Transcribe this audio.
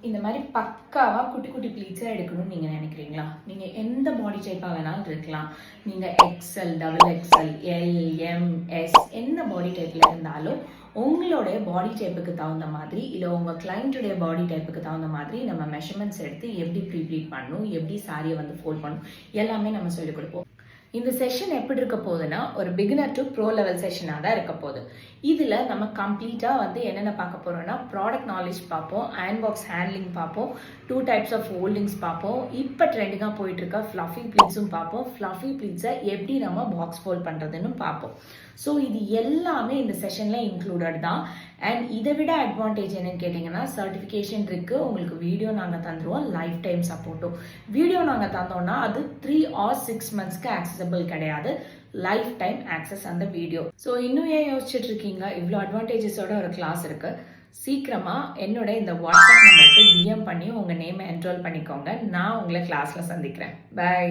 இந்த மாதிரி பக்காவாக குட்டி குட்டி ப்ளீட்ஸாக எடுக்கணும்னு நீங்கள் நினைக்கிறீங்களா? நீங்கள் எந்த பாடி டைப்பாக வேணாலும் இருக்கலாம். நீங்கள் XL, double XL, L, M, S என்ன பாடி டைப்பில் இருந்தாலும் உங்களுடைய பாடி டைப்புக்கு தகுந்த மாதிரி இல்லை உங்கள் கிளைண்ட்டுடைய பாடி டைப்புக்கு தகுந்த மாதிரி நம்ம மெஷர்மெண்ட்ஸ் எடுத்து எப்படி ப்ரீப்ளீட் பண்ணணும், எப்படி சாரியை வந்து ஃபோல்ட் பண்ணணும் எல்லாமே நம்ம சொல்லிக் கொடுப்போம். இந்த செஷன் எப்படி இருக்க போகுதுன்னா ஒரு பிகினர் டு ப்ரோ லெவல் செஷனாக தான் இருக்க போகுது. இதில் நம்ம கம்ப்ளீட்டாக வந்து என்னென்ன பார்க்க போகிறோம்னா ப்ராடக்ட் நாலேஜ் பார்ப்போம், அயன் பாக்ஸ் ஹேண்ட்லிங் பார்ப்போம், 2 டைப்ஸ் ஆஃப் ஹோல்டிங்ஸ் பார்ப்போம், இப்போ ட்ரெண்டிங்காக போயிட்டுருக்க ஃப்ளஃபி ப்ளீட்ஸும் பார்ப்போம், ஃப்ளஃபி ப்ளீட்ஸை எப்படி நம்ம பாக்ஸ் ஃபோல்ட் பண்ணுறதுன்னு பார்ப்போம். ஸோ இது எல்லாமே இந்த செஷனில் இன்க்ளூடட் தான். அண்ட் இதை விட அட்வான்டேஜ் என்னன்னு கேட்டிங்கன்னா சர்டிஃபிகேஷன் இருக்குது. உங்களுக்கு வீடியோ நாங்கள் தந்துடுவோம், லைஃப் டைம் சப்போர்ட்டும். வீடியோ நாங்கள் தந்தோம்னா அது 3 or 6 monthsக்கு ஆக்சசபிள் கிடையாது, லைஃப் டைம் ஆக்சஸ் அந்த வீடியோ. ஸோ இன்னும் ஏன் யோசிச்சுட்டு இருக்கீங்க? இவ்வளோ அட்வான்டேஜஸோட ஒரு கிளாஸ் இருக்குது. சீக்கிரமாக என்னோட இந்த வாட்ஸ்அப் நம்பருக்கு டிஎம் பண்ணி உங்கள் நேமை என்ரோல் பண்ணிக்கோங்க. நான் உங்களை கிளாஸில் சந்திக்கிறேன். பை.